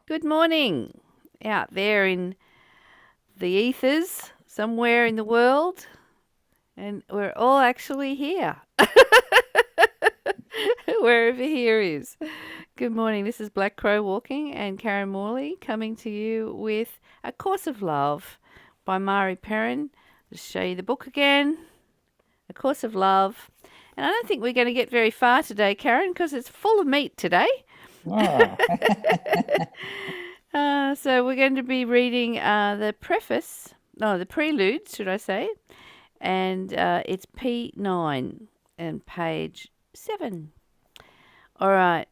Good morning out there in the ethers, somewhere in the world, and we're all actually here, wherever here is. Good morning, this is Black Crow Walking and Karen Morley coming to you with A Course of Love by Mari Perrin. I'll show you the book again, A Course of Love. And I don't think we're going to get very far today, Karen, because it's full of meat today. Oh, So we're going to be reading the preface, no, the prelude, should I say, and it's P9 and page 7. All right.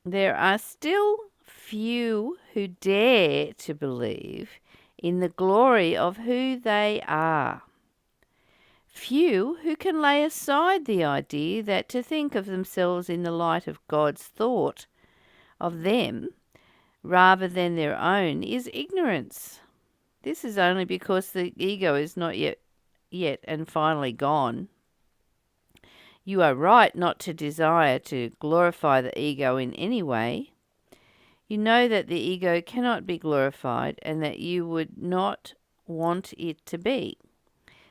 There are still few who dare to believe in the glory of who they are. Few who can lay aside the idea that to think of themselves in the light of God's thought of them rather than their own is ignorance. This is only because the ego is not yet and finally gone. You are right not to desire to glorify the ego in any way. You know that the ego cannot be glorified and that you would not want it to be.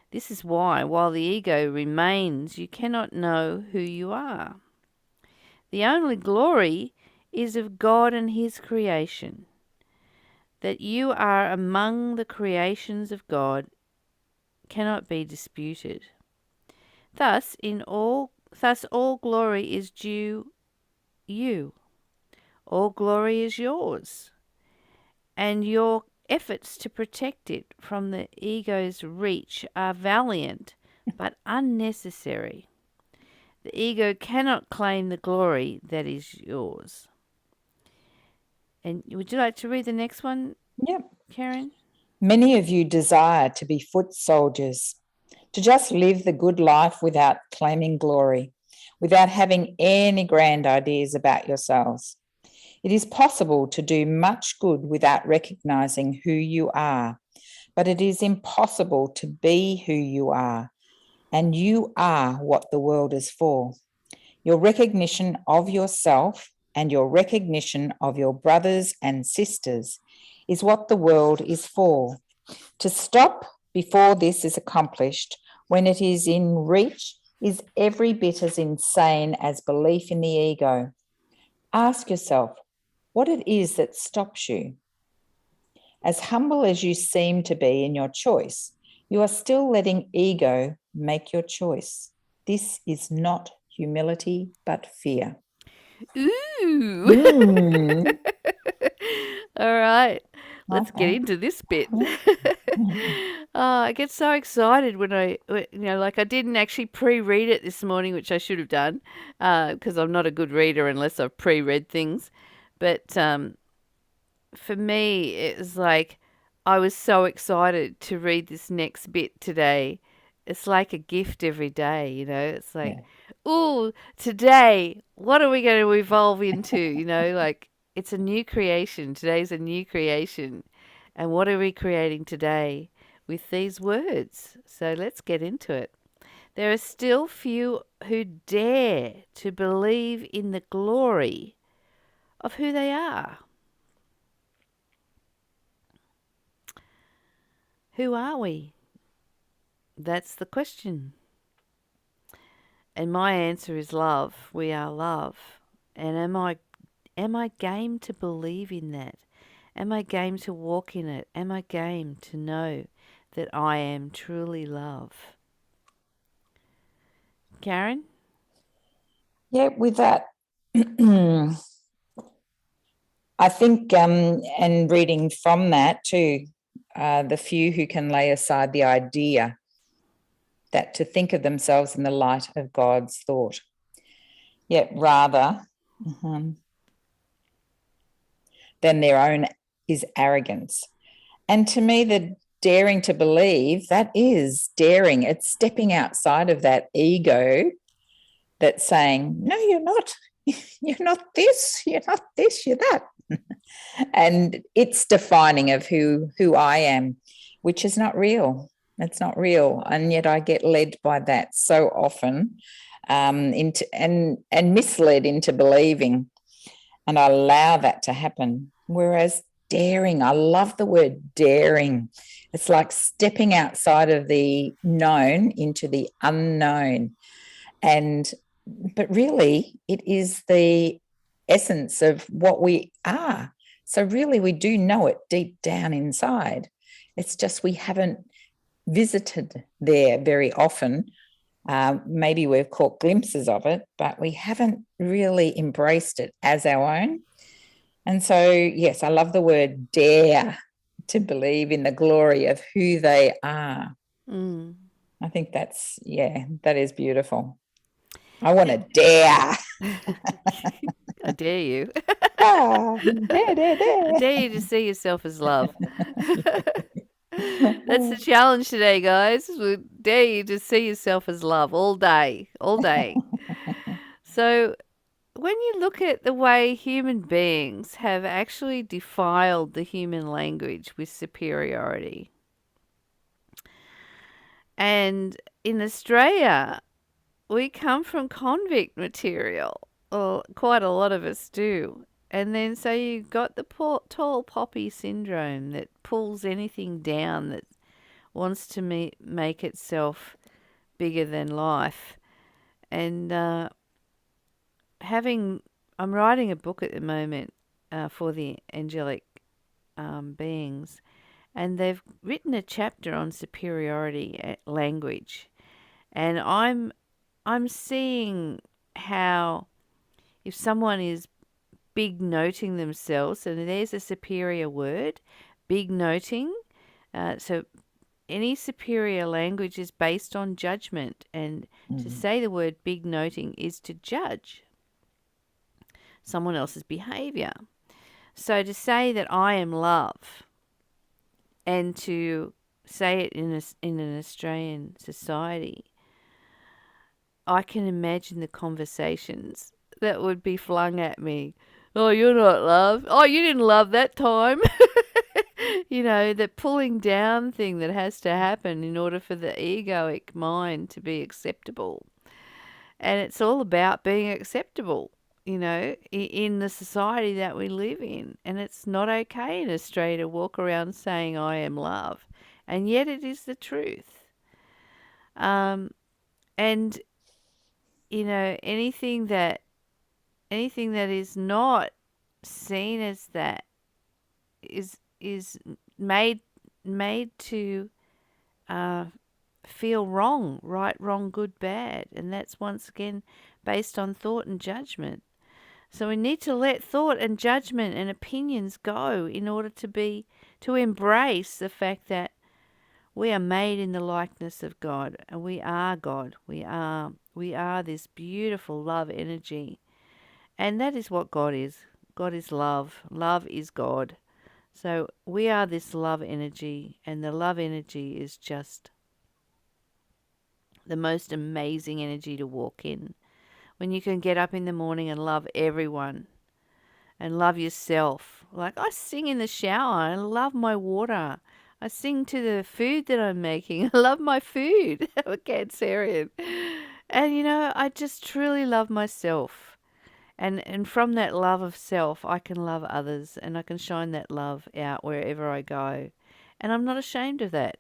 This is why, while the ego remains, you cannot know who you are. The only glory is of God and His creation. That you are among the creations of God cannot be disputed. Thus all glory is due you. All glory is yours. And your efforts to protect it from the ego's reach are valiant but unnecessary. The ego cannot claim the glory that is yours. And would you like to read the next one, yep. Karen? Many of you desire to be foot soldiers, to just live the good life without claiming glory, without having any grand ideas about yourselves. It is possible to do much good without recognizing who you are, but it is impossible to be who you are, and you are what the world is for. Your recognition of yourself and your recognition of your brothers and sisters is what the world is for. To stop before this is accomplished, when it is in reach, is every bit as insane as belief in the ego. Ask yourself what it is that stops you. As humble as you seem to be in your choice, you are still letting ego make your choice. This is not humility, but fear. Ooh! Mm. All right, let's get Okay. into this bit. I get so excited when like I didn't actually pre-read it this morning, which I should have done, because I'm not a good reader unless I've pre-read things. But for me, it was like I was so excited to read this next bit today. It's like a gift every day, It's like, Yeah. ooh, today, what are we going to evolve into? Like it's a new creation. Today's a new creation. And what are we creating today with these words? So let's get into it. There are still few who dare to believe in the glory of who they are. Who are we? That's the question. And my answer is love. We are love. And am I game to believe in that? Am I game to walk in it? Am I game to know that I am truly love? Karen? Yeah, with that, I think, and reading from that too, the few who can lay aside the idea that to think of themselves in the light of God's thought, yet rather than their own is arrogance. And to me, the daring to believe, that is daring. It's stepping outside of that ego that's saying, no, you're not. You're not this, you're not this, you're that. And it's defining of who I am, which is not real. It's not real. And yet I get led by that so often, into and misled into believing and I allow that to happen. Whereas daring, I love the word daring. It's like stepping outside of the known into the unknown. But really, it is the essence of what we are. So really, we do know it deep down inside. It's just we haven't visited there very often. Maybe we've caught glimpses of it, but we haven't really embraced it as our own. And so, yes, I love the word dare, to believe in the glory of who they are. I think that is beautiful. I want to dare. I dare you. Dare. I dare you to see yourself as love. That's the challenge today, guys. We dare you to see yourself as love all day, all day. So, when you look at the way human beings have actually defiled the human language with superiority, and in Australia, we come from convict material, or quite a lot of us do. And then so you've got the tall poppy syndrome that pulls anything down that wants to make itself bigger than life. And I'm writing a book at the moment for the angelic beings, and they've written a chapter on superiority language, and I'm seeing how if someone is big noting themselves, and there's a superior word, big noting. So any superior language is based on judgment, and to say the word big noting is to judge someone else's behavior. So to say that I am love, and to say it in an Australian society, I can imagine the conversations that would be flung at me. Oh, you're not love. Oh, you didn't love that time. The pulling down thing that has to happen in order for the egoic mind to be acceptable. And it's all about being acceptable, in the society that we live in. And it's not okay in Australia to walk around saying, I am love. And yet it is the truth. And anything that is not seen as that is made to feel wrong, right, wrong, good, bad, and that's once again based on thought and judgment. So we need to let thought and judgment and opinions go in order to embrace the fact that we are made in the likeness of God, and we are God. We are this beautiful love energy. And that is what God is. God is love. Love is God. So we are this love energy, and the love energy is just the most amazing energy to walk in. When you can get up in the morning and love everyone and love yourself. Like I sing in the shower, I love my water. I sing to the food that I'm making. I love my food. I'm a Cancerian. And I just truly love myself. And from that love of self, I can love others, and I can shine that love out wherever I go. And I'm not ashamed of that.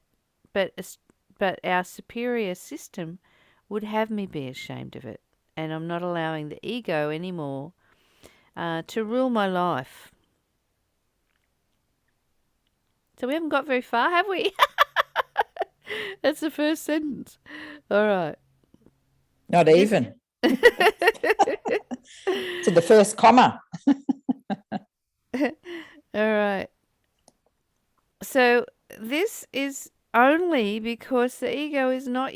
But our superior system would have me be ashamed of it. And I'm not allowing the ego anymore to rule my life. So we haven't got very far, have we? That's the first sentence. All right. Not even. To the first comma. All right. So this is only because the ego is not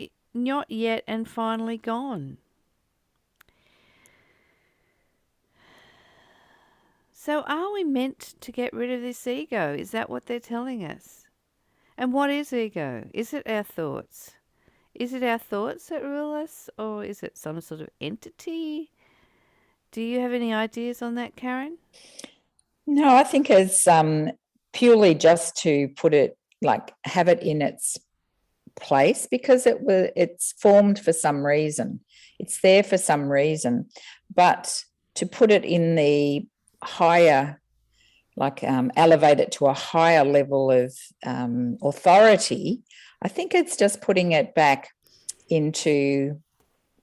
yet and finally gone. So are we meant to get rid of this ego? Is that what they're telling us? And what is ego? Is it our thoughts? Is it our thoughts that rule us, or is it some sort of entity? Do you have any ideas on that, Karen? No, I think it's purely just to put it, like have it in its place, because it's formed for some reason. It's there for some reason. But to put it in the higher, like elevate it to a higher level of authority, I think it's just putting it back into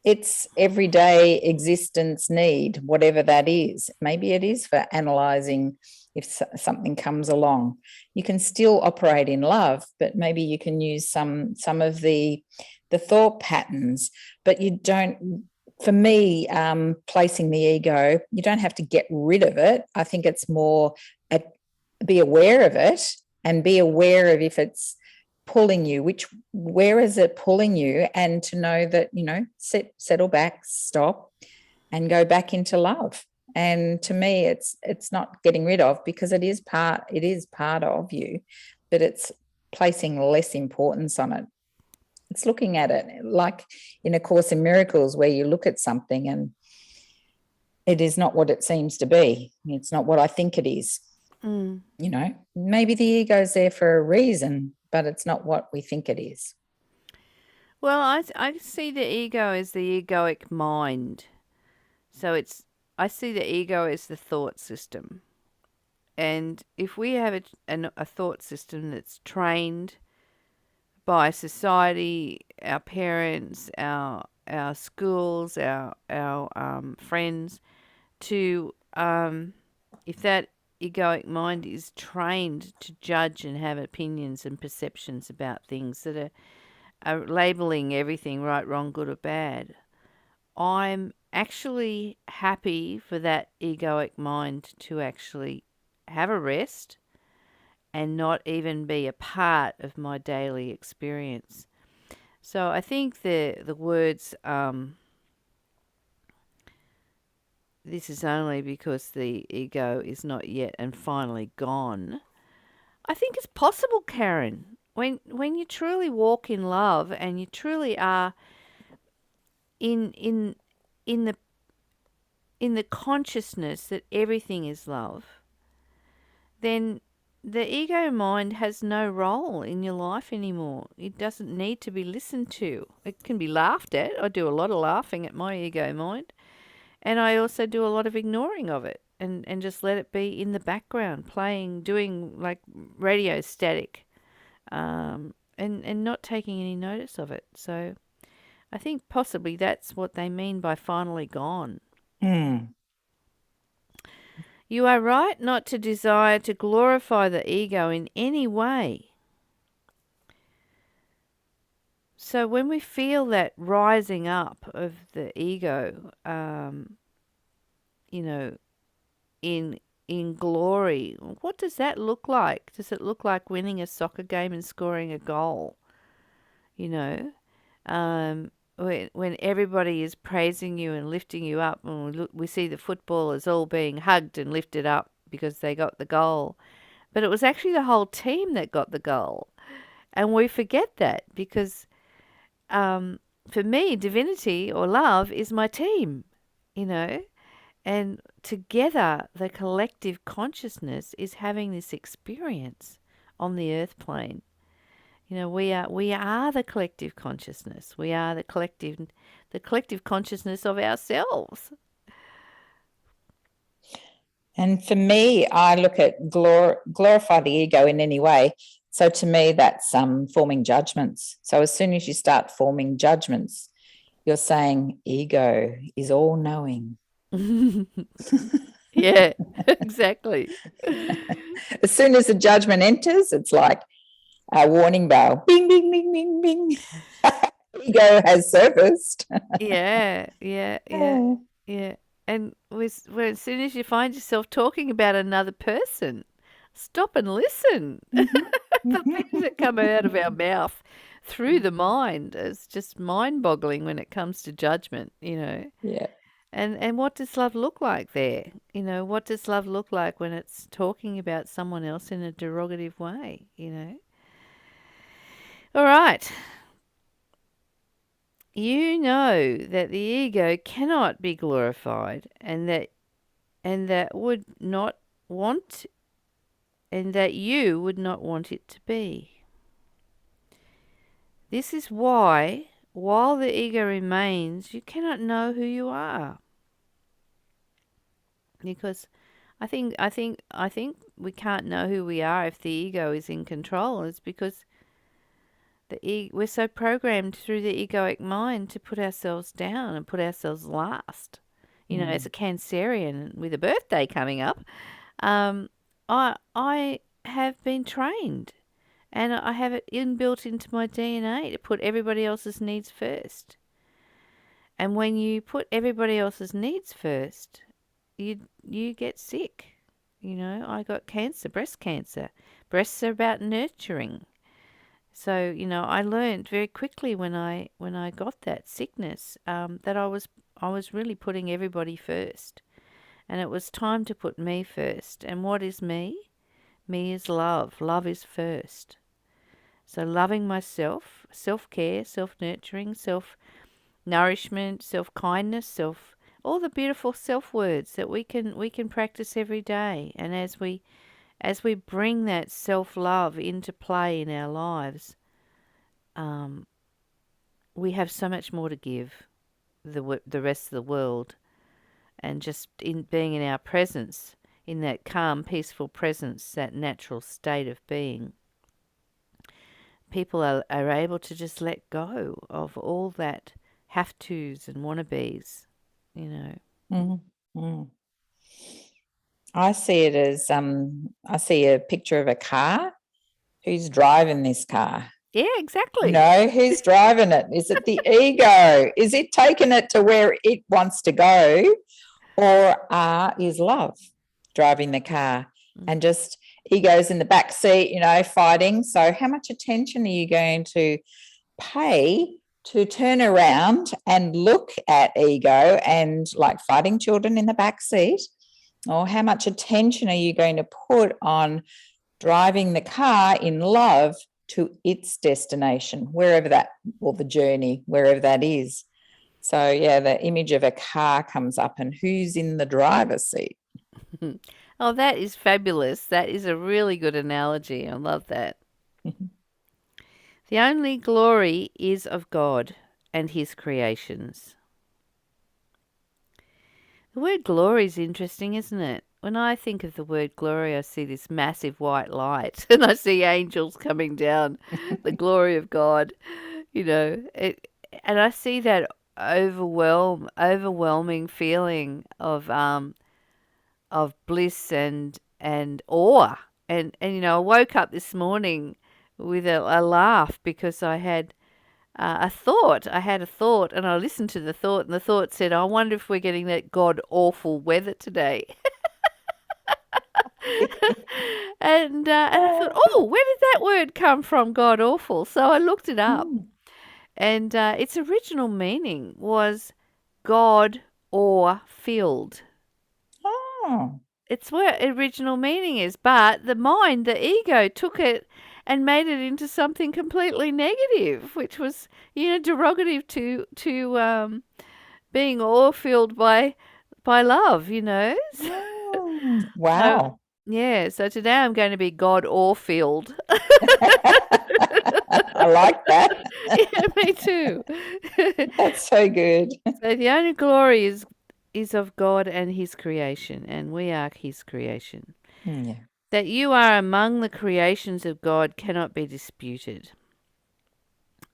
its everyday existence need, whatever that is. Maybe it is for analysing if something comes along. You can still operate in love, but maybe you can use some of the thought patterns, but you don't. For me, placing the ego, you don't have to get rid of it. I think it's more be aware of it and be aware of if it's pulling you, where is it pulling you, and to know that, settle back, stop, and go back into love. And to me, it's not getting rid of, because it is part of you, but it's placing less importance on it. It's looking at it like in A Course in Miracles, where you look at something and it is not what it seems to be. It's not what I think it is. Maybe the ego's there for a reason, but it's not what we think it is. Well, I see the ego as the egoic mind. So I see the ego as the thought system. And if we have a thought system that's trained by society, our parents, our schools, our friends, to if that egoic mind is trained to judge and have opinions and perceptions about things that are labeling everything right, wrong, good or bad, I'm actually happy for that egoic mind to actually have a rest and not even be a part of my daily experience. So I think the words, this is only because the ego is not yet and finally gone. I think it's possible, Karen, when you truly walk in love and you truly are in the consciousness that everything is love, then the ego mind has no role in your life anymore. It doesn't need to be listened to. It can be laughed at. I do a lot of laughing at my ego mind. And I also do a lot of ignoring of it and just let it be in the background, playing, doing like radio static, and not taking any notice of it. So I think possibly that's what they mean by finally gone. You are right not to desire to glorify the ego in any way. So when we feel that rising up of the ego, in glory, what does that look like? Does it look like winning a soccer game and scoring a goal? When everybody is praising you and lifting you up, and we see the footballers all being hugged and lifted up because they got the goal. But it was actually the whole team that got the goal. And we forget that because for me, divinity or love is my team, and together the collective consciousness is having this experience on the earth plane. We are the collective consciousness. We are the collective consciousness of ourselves. And for me, I look at glorify the ego in any way. So to me, that's forming judgments. So as soon as you start forming judgments, you're saying ego is all knowing. Yeah, exactly. As soon as the judgment enters, it's like a warning bell. Bing, bing, bing, bing, bing. Ego has surfaced. Yeah. And as soon as you find yourself talking about another person, stop and listen. The things that come out of our mouth through the mind is just mind-boggling when it comes to judgment, Yeah. And what does love look like there? What does love look like when it's talking about someone else in a derogative way, All right. You know that the ego cannot be glorified and that would not want and that you would not want it to be. This is why, while the ego remains, you cannot know who you are. Because I think we can't know who we are if the ego is in control. It's because we're so programmed through the egoic mind to put ourselves down and put ourselves last. As a Cancerian with a birthday coming up, um, I have been trained, and I have it inbuilt into my DNA to put everybody else's needs first. And when you put everybody else's needs first, you get sick. I got cancer, breast cancer. Breasts are about nurturing. So, I learned very quickly when I got that sickness, that I was really putting everybody first. And it was time to put me first. And what is me? Me is love. Love is first. So loving myself, self-care, self-nurturing, self-nourishment, self-kindness, all the beautiful self-words that we can practice every day. And as we bring that self-love into play in our lives, um, we have so much more to give the rest of the world. And just in being in our presence, in that calm, peaceful presence, that natural state of being, people are able to just let go of all that have tos and wannabes, you know. Mm, mm. I see it as I see a picture of a car. Who's driving this car? Yeah, exactly. Who's driving it? Is it the ego? Is it taking it to where it wants to go? Or is love driving the car? And just ego's in the back seat, fighting. So how much attention are you going to pay to turn around and look at ego and like fighting children in the back seat? Or how much attention are you going to put on driving the car in love to its destination, wherever that, or the journey, wherever that is? So, yeah, the image of a car comes up and who's in the driver's seat? Oh, that is fabulous. That is a really good analogy. I love that. The only glory is of God and his creations. The word glory is interesting, isn't it? When I think of the word glory, I see this massive white light and I see angels coming down, the glory of God, and I see that overwhelming feeling of bliss and awe. And I woke up this morning with a laugh because I had a thought. I had a thought, and I listened to the thought, and the thought said, "I wonder if we're getting that god awful weather today." And I thought, "Oh, where did that word come from, god awful?" So I looked it up, and its original meaning was God awe filled. Oh. It's what original meaning is, but the mind, the ego, took it and made it into something completely negative, which was, derogative to being awe-filled by love, Wow. Yeah, so today I'm going to be God awe-filled. I like that. Yeah, me too. That's so good. So the only glory is of God and his creation, and we are his creation. Yeah. That you are among the creations of God cannot be disputed.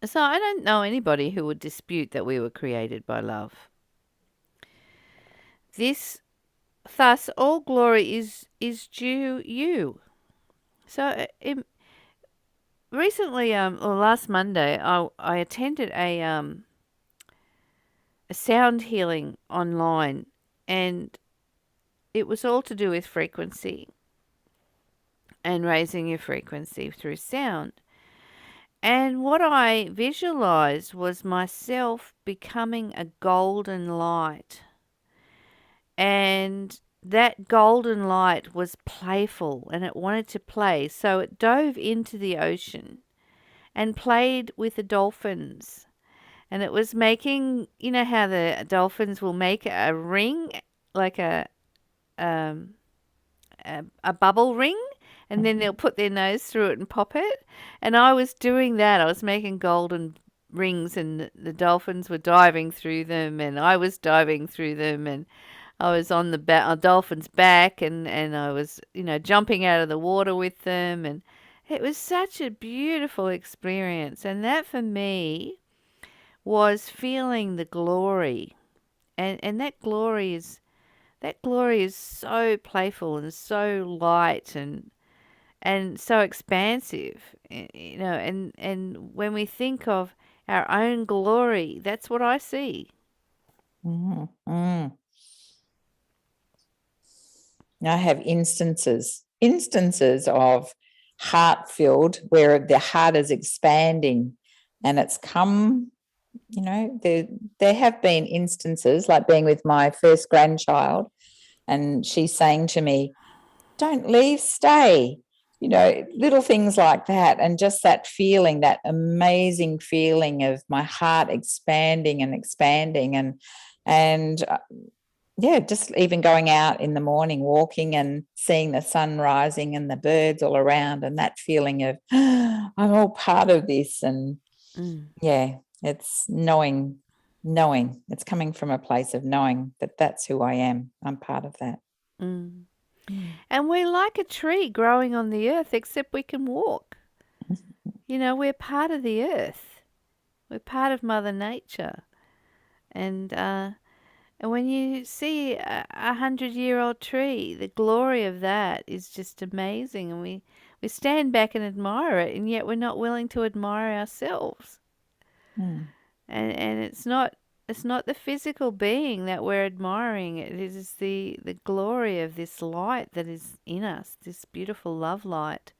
So I don't know anybody who would dispute that we were created by love. Thus all glory is due you. So recently, or last Monday, I attended a sound healing online, and it was all to do with frequency and raising your frequency through sound. And what I visualized was myself becoming a golden light. And that golden light was playful and it wanted to play. So it dove into the ocean and played with the dolphins. And it was making, how the dolphins will make a ring, like a bubble ring, and then they'll put their nose through it and pop it. And I was doing that. I was making golden rings, and the dolphins were diving through them, and I was diving through them, and I was on a dolphin's back, and I was, jumping out of the water with them, and it was such a beautiful experience. And that for me was feeling the glory, and that glory is so playful and so light and so expansive, and when we think of our own glory, that's what I see. Mm, mm. I have instances of heart filled where the heart is expanding, and it's come, there have been instances like being with my first grandchild, and she's saying to me, don't leave, stay, little things like that. And just that feeling, that amazing feeling of my heart expanding and expanding. And yeah, just even going out in the morning, walking and seeing the sun rising and the birds all around, and that feeling of I'm all part of this. And Mm. yeah, it's knowing it's coming from a place of knowing that that's who I am. I'm part of that. Mm. Mm. And we're like a tree growing on the earth, except we can walk. We're part of the earth. We're part of Mother Nature. And when you see a 100-year-old tree, the glory of that is just amazing. And we stand back and admire it, and yet we're not willing to admire ourselves. Mm. And it's not the physical being that we're admiring. It is the glory of this light that is in us, this beautiful love light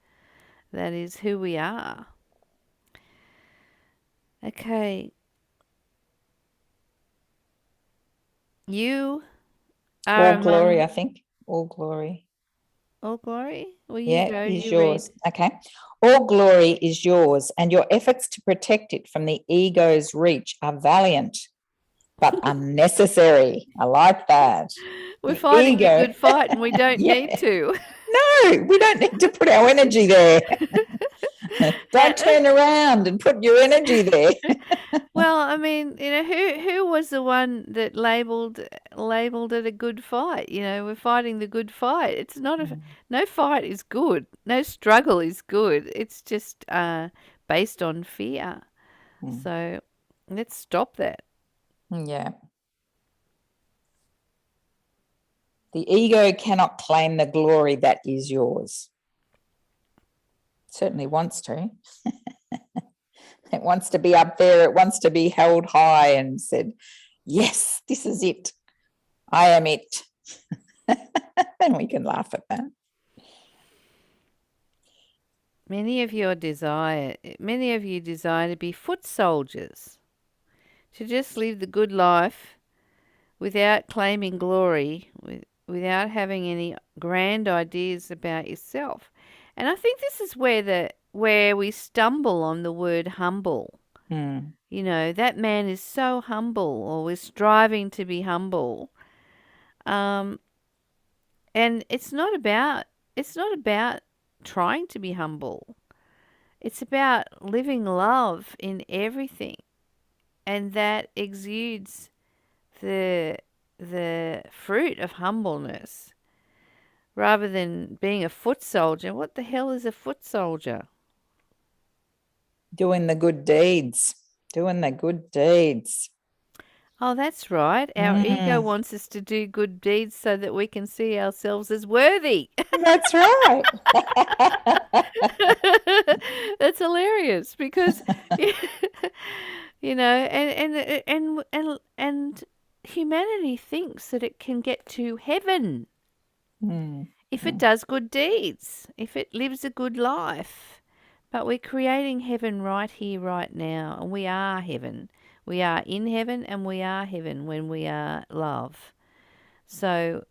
that is who we are. Okay, you are All glory, among I think. All glory. all glory. Well, you Yeah, go, is you read. yours. Okay. All glory is yours, and your efforts to protect it from the ego's reach are valiant but unnecessary. I like that. We're The fighting the ego. good fight, and we don't need Yeah. to. No, we don't need to put our energy there. Don't Uh, turn around and put your energy there. Well, I mean, who was the one that labeled it a good fight? We're fighting the good fight. It's not no fight is good. No struggle is good. It's just based on fear. Mm. So let's stop that. Yeah. The ego cannot claim the glory that is yours. Certainly wants to. It wants to be up there. It wants to be held high and said, yes, this is it. I am it. And we can laugh at that. Many of you desire to be foot soldiers, to just live the good life without claiming glory, without having any grand ideas about yourself. And I think this is where we stumble on the word humble. Mm. That man is so humble, or we're striving to be humble. Um, and it's not about trying to be humble. It's about living love in everything, and that exudes the the fruit of humbleness rather than being a foot soldier. What the hell is a foot soldier? Doing the good deeds. Doing the good deeds. Oh, that's right. Our ego Mm. wants us to do good deeds so that we can see ourselves as worthy. That's right. That's hilarious because and humanity thinks that it can get to heaven Mm. if it does good deeds, if it lives a good life. But we're creating heaven right here, right now, and we are heaven. We are in heaven, and we are heaven when we are love. So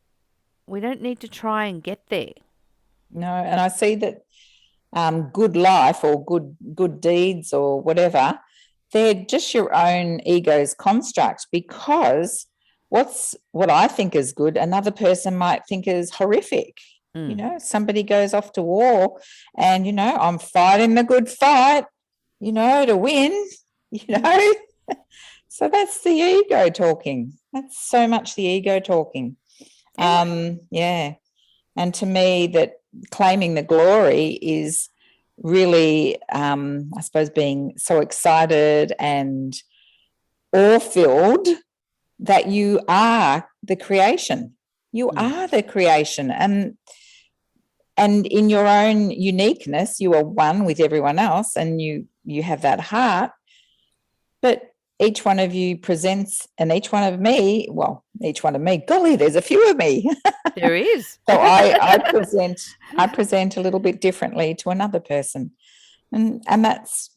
we don't need to try and get there. No, and I see that good life or good deeds or whatever, they're just your own ego's construct, because what I think is good, another person might think is horrific. Somebody goes off to war and, I'm fighting the good fight, to win, you know. So that's the ego talking. That's so much the ego talking. Yeah. And to me, that claiming the glory is really, I suppose, being so excited and awe-filled that you are the creation. You are the creation. And in your own uniqueness, you are one with everyone else, and you have that heart. But each one of you presents, and each one of me, golly, there's a few of me. There is. So I present a little bit differently to another person, and that's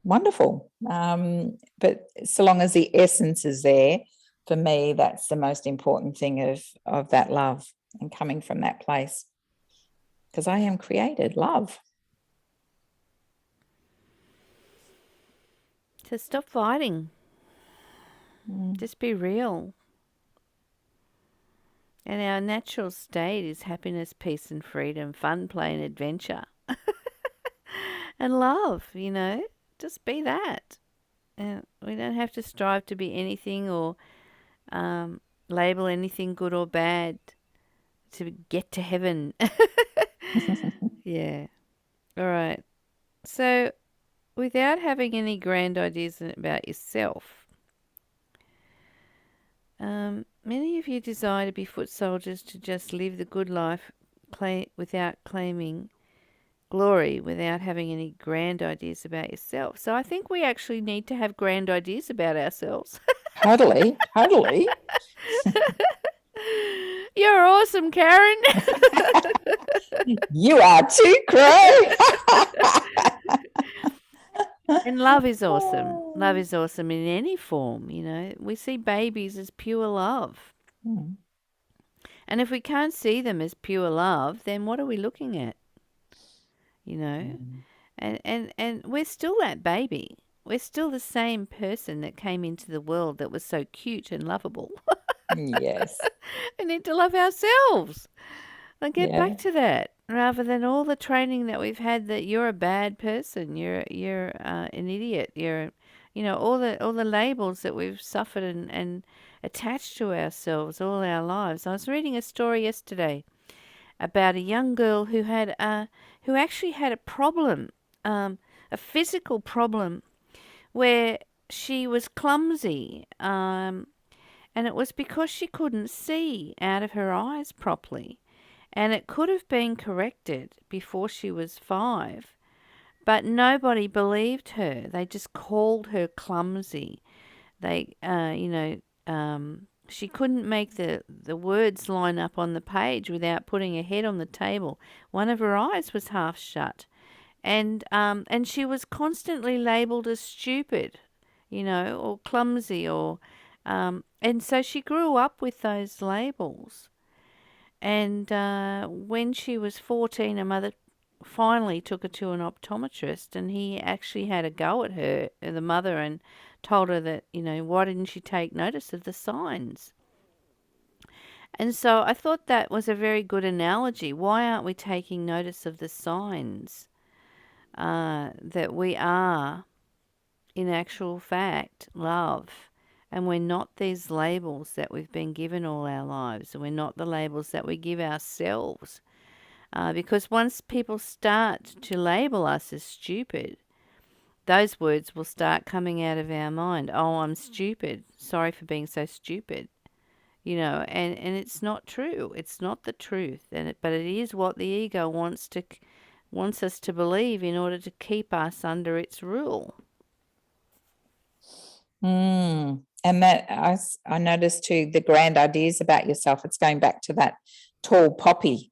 wonderful. But so long as the essence is there, for me, that's the most important thing of that love and coming from that place, because I am created love. So stop fighting. Just be real. And our natural state is happiness, peace and freedom, fun, play and adventure. And love, just be that. And we don't have to strive to be anything or label anything good or bad to get to heaven. Yeah. All right. So, without having any grand ideas about yourself, many of you desire to be foot soldiers, to just live the good life without claiming glory, without having any grand ideas about yourself. So I think we actually need to have grand ideas about ourselves. Totally. You're awesome, Karen. You are too, Crow. And love is awesome. Love is awesome in any form, We see babies as pure love. And if we can't see them as pure love, then what are we looking at? And we're still that baby. We're still the same person that came into the world that was so cute and lovable. Yes. We need to love ourselves and get back to that, rather than all the training that we've had that you're a bad person, you're an idiot, you're all the labels that we've suffered and attached to ourselves all our lives. I was reading a story yesterday about a young girl who actually had a problem, a physical problem, where she was clumsy, and it was because she couldn't see out of her eyes properly. And it could have been corrected before she was 5, but nobody believed her. They just called her clumsy. She couldn't make the words line up on the page without putting her head on the table. One of her eyes was half shut. And she was constantly labelled as stupid, or clumsy, and so she grew up with those labels. And when she was 14, her mother finally took her to an optometrist, and he actually had a go at her, the mother, and told her that, why didn't she take notice of the signs? And so I thought that was a very good analogy. Why aren't we taking notice of the signs that we are, in actual fact, love? And we're not these labels that we've been given all our lives. We're not the labels that we give ourselves. Because once people start to label us as stupid, those words will start coming out of our mind. Oh, I'm stupid. Sorry for being so stupid. And it's not true. It's not the truth. But it is what the ego wants us to believe in order to keep us under its rule. And that I noticed too, the grand ideas about yourself, it's going back to that tall poppy.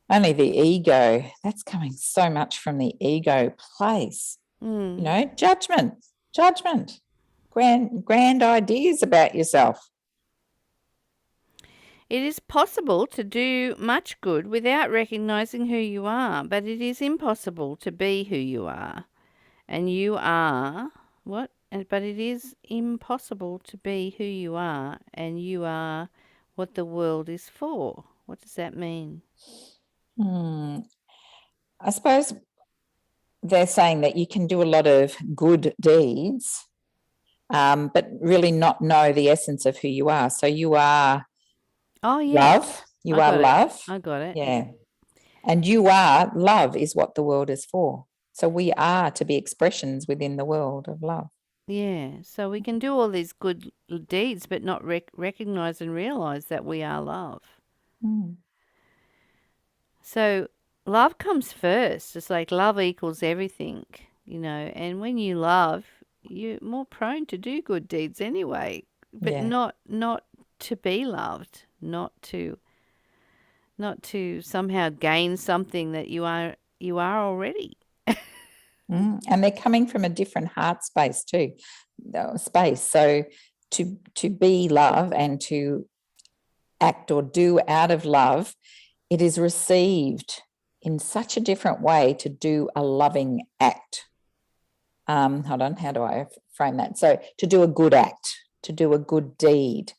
Only the ego, that's coming so much from the ego place. Judgment, grand ideas about yourself. It is possible to do much good without recognizing who you are, but it is impossible to be who you are. And you are what? But it is impossible to be who you are, and you are what the world is for. What does that mean? I suppose they're saying that you can do a lot of good deeds, but really not know the essence of who you are. So you are Oh, yes. Love. You I are got it. love. I got it. Yeah. And you are love is what the world is for. So we are to be expressions within the world of love. Yeah. So we can do all these good deeds, but not recognize and realize that we are love. Mm. So love comes first. It's like love equals everything, and when you love, you're more prone to do good deeds anyway, but Yeah. not to be loved, not to somehow gain something that you are already. And they're coming from a different heart space too. Space. So to be love and to act or do out of love, it is received in such a different way to do a loving act. Hold on, how do I frame that? So to do a good act, to do a good deed,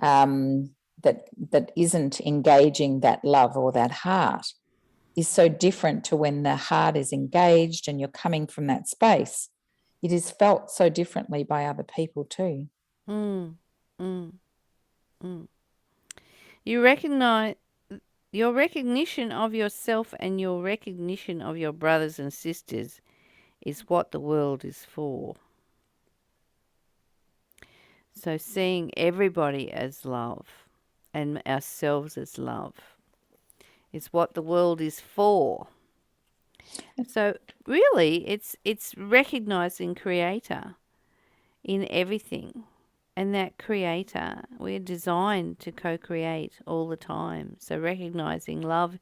that isn't engaging that love or that heart is so different to when the heart is engaged and you're coming from that space. It is felt so differently by other people too. Mm, mm, mm. You recognize your recognition of yourself and your recognition of your brothers and sisters is what the world is for. So seeing everybody as love and ourselves as love is what the world is for. So really it's recognizing creator in everything. And that creator, we're designed to co-create all the time. So recognizing love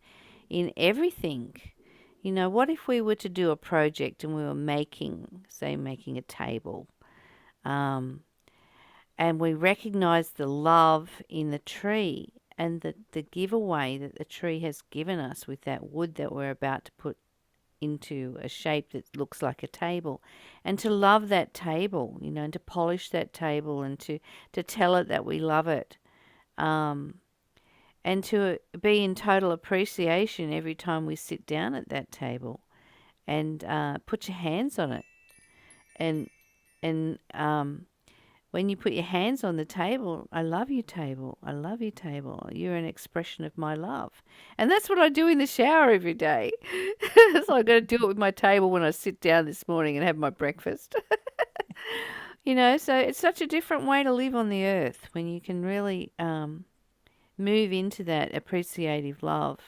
in everything. What if we were to do a project and we were making a table, and we recognize the love in the tree and the giveaway that the tree has given us with that wood that we're about to put into a shape that looks like a table, and to love that table, and to polish that table, and to tell it that we love it, and to be in total appreciation every time we sit down at that table, and put your hands on it, and when you put your hands on the table, I love you, table. I love you, table. You're an expression of my love. And that's what I do in the shower every day. So I'm going to do it with my table when I sit down this morning and have my breakfast. So it's such a different way to live on the earth when you can really move into that appreciative love.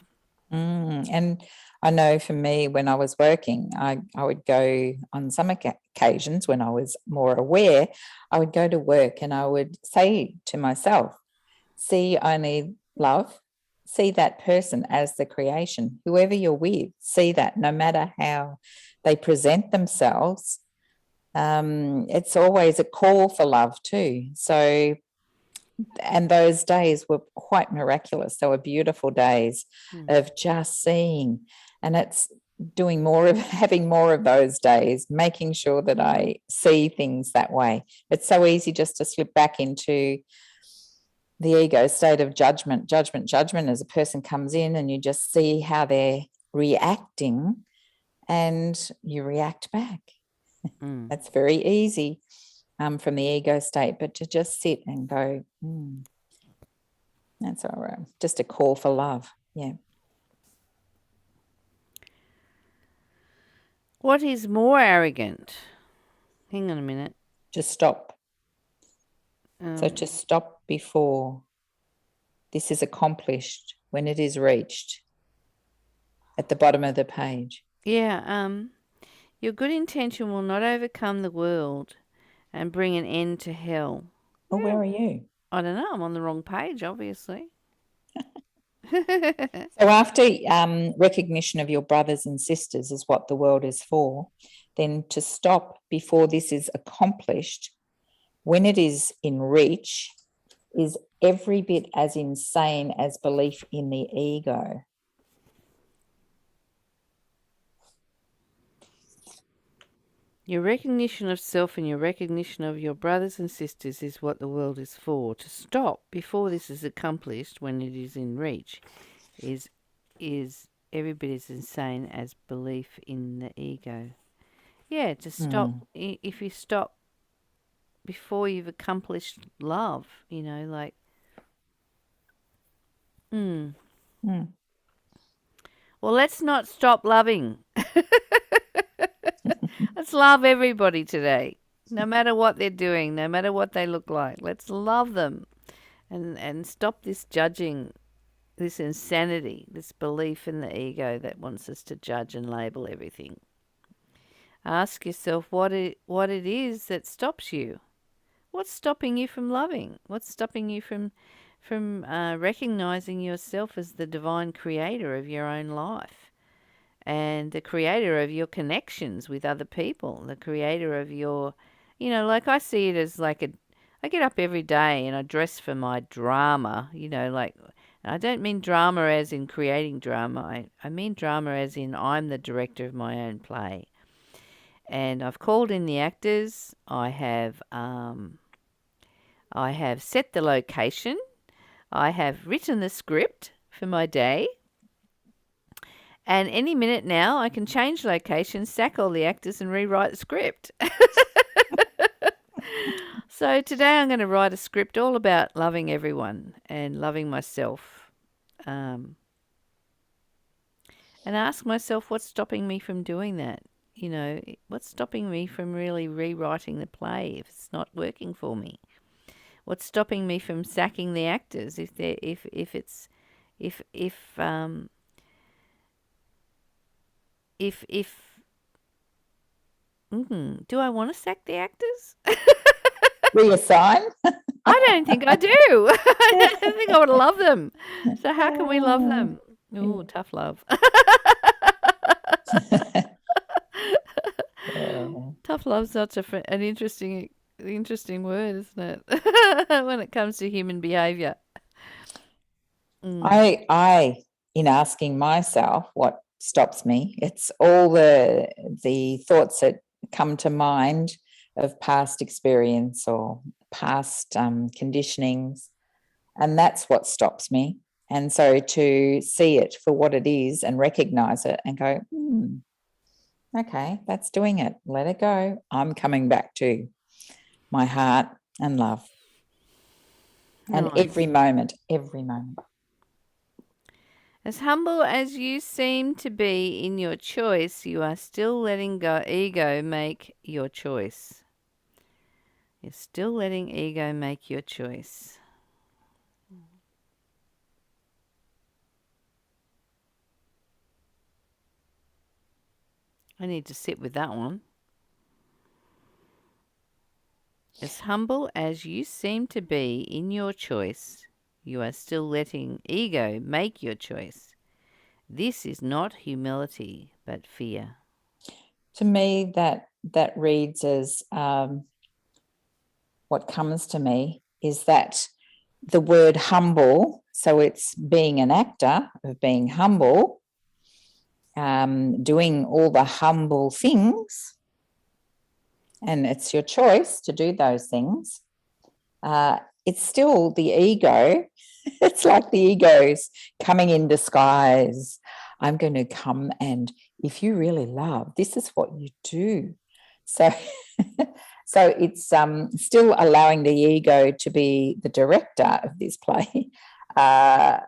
And I know for me, when I was working, I would go on some occasions when I was more aware, I would go to work and I would say to myself, see only love, see that person as the creation, whoever you're with, see that no matter how they present themselves. It's always a call for love too. So, and those days were quite miraculous. They were beautiful days of just seeing. And it's doing more of having more of those days, making sure that I see things that way. It's so easy just to slip back into the ego state of judgment as a person comes in and you just see how they're reacting and you react back. That's very easy from the ego state, but to just sit and go, that's all right. Just a call for love. Yeah. What is more arrogant? Hang on a minute. Just stop. So Um, to stop before this is accomplished, when it is reached, at the bottom of the page. yeah, your good intention will not overcome the world and bring an end to hell. Oh, Yeah, where are you? I don't know. I'm on the wrong page, obviously. So after recognition of your brothers and sisters is what the world is for, then to stop before this is accomplished, when it is in reach, is every bit as insane as belief in the ego. Your recognition of self and your recognition of your brothers and sisters is what the world is for. To stop before this is accomplished, when it is in reach, is every bit as insane as belief in the ego. Yeah, to stop. If you stop before you've accomplished love, like Mm. Mm. Well, let's not stop loving. Let's love everybody today, no matter what they're doing, no matter what they look like. Let's love them and stop this judging, this insanity, this belief in the ego that wants us to judge and label everything. Ask yourself what it is that stops you. What's stopping you from loving? What's stopping you from recognizing yourself as the divine creator of your own life and the creator of your connections with other people, the creator of your, like I see it as like I get up every day and I dress for my drama, like I don't mean drama as in creating drama. I mean drama as in I'm the director of my own play. And I've called in the actors. I have set the location. I have written the script for my day. And any minute now, I can change location, sack all the actors, and rewrite the script. So today I'm going to write a script all about loving everyone and loving myself. And ask myself what's stopping me from doing that. What's stopping me from really rewriting the play if it's not working for me? What's stopping me from sacking the actors if they if it's if do I want to sack the actors? Reassign. I don't think I do. I don't think I would love them. So how can we love them? Oh, tough love. Tough love's such an interesting word, isn't it? When it comes to human behaviour. I, in asking myself what stops me, it's all the thoughts that come to mind of past experience or past conditionings, and that's what stops me. And so to see it for what it is and recognize it and go, okay, that's doing it. Let it go. I'm coming back to my heart and love. And Nice. every moment, every moment. As humble as you seem to be in your choice, you are still letting ego make your choice. You're still letting ego make your choice. I need to sit with that one. As humble as you seem to be in your choice, you are still letting ego make your choice. This is not humility, but fear. To me, that reads as what comes to me is that the word humble, so it's being an actor of being humble, doing all the humble things, and it's your choice to do those things. It's still the ego. It's like the ego's coming in disguise. I'm going to come, and if you really love, this is what you do. So so it's still allowing the ego to be the director of this play, and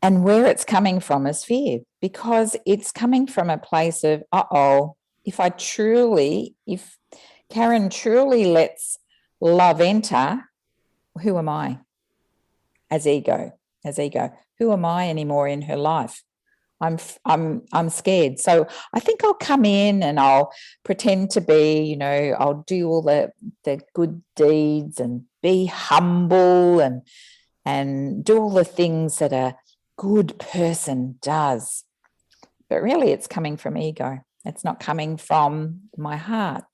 where it's coming from is fear, because it's coming from a place of, if Karen truly lets love enter, who am I as ego? Who am I anymore in her life? I'm scared. So I think I'll come in and I'll pretend to be, I'll do all the good deeds and be humble and do all the things that a good person does. But really it's coming from ego. It's not coming from my heart.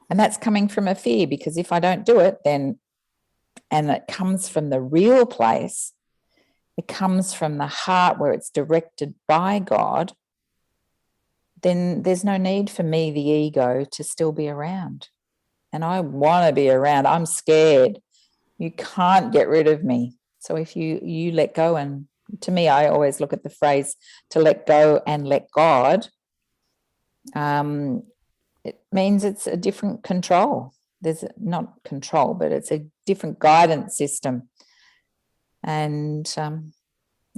And that's coming from a fear, because if I don't do it, then, and it comes from the real place, it comes from the heart where it's directed by God, then there's no need for me, the ego, to still be around. And I want to be around. I'm scared. You can't get rid of me. So if you let go, and to me, I always look at the phrase to let go and let God. It means it's a different control. there's not control, but it's a different guidance system. And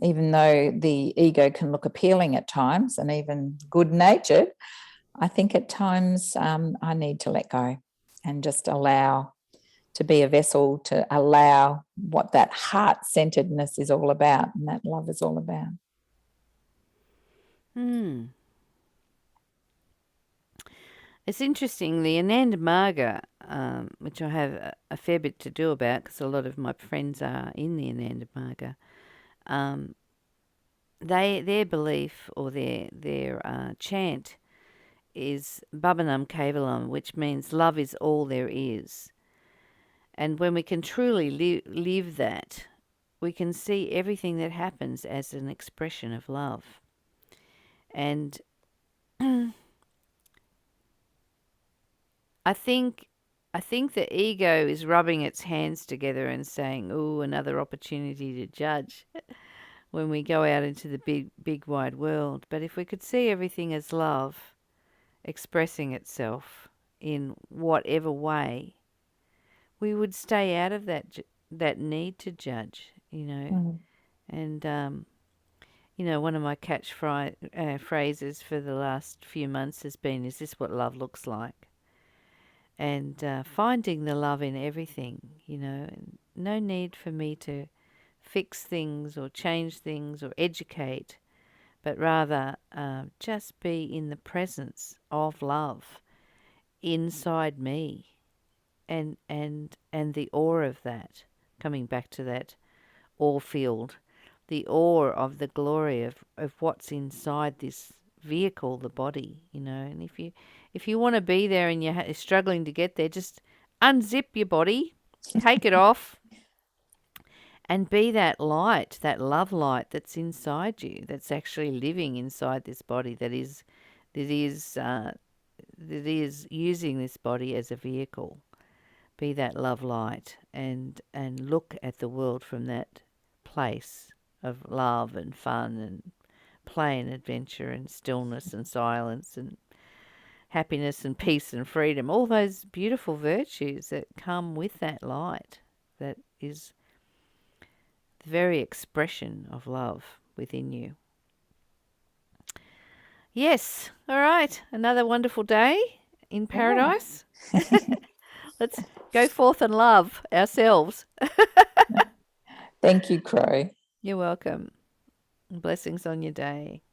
even though the ego can look appealing at times and even good-natured, I think at times I need to let go and just allow to be a vessel, to allow what that heart-centeredness is all about and that love is all about. It's interesting, the Ananda Marga, which I have a fair bit to do about because a lot of my friends are in the Ananda Marga. Their belief or their chant is Bhavanam Kevalam, which means love is all there is. And when we can truly live that, we can see everything that happens as an expression of love. And I think the ego is rubbing its hands together and saying, "Ooh, another opportunity to judge," when we go out into the big wide world. But if we could see everything as love expressing itself in whatever way, we would stay out of that need to judge, And one of my phrases for the last few months has been, "Is this what love looks like?" And finding the love in everything, and no need for me to fix things or change things or educate, but rather just be in the presence of love inside me, and the awe of that, coming back to that awe field, the awe of the glory of what's inside this vehicle, the body, and if you want to be there and you're struggling to get there, just unzip your body, take it off, and be that light, that love light that's inside you, that's actually living inside this body, that is using this body as a vehicle. Be that love light and look at the world from that place of love and fun and play and adventure and stillness and silence and happiness and peace and freedom, all those beautiful virtues that come with that light, that is the very expression of love within you. Yes, all right, another wonderful day in paradise. Yeah. Let's go forth and love ourselves. Thank you, Crow. You're welcome. Blessings on your day.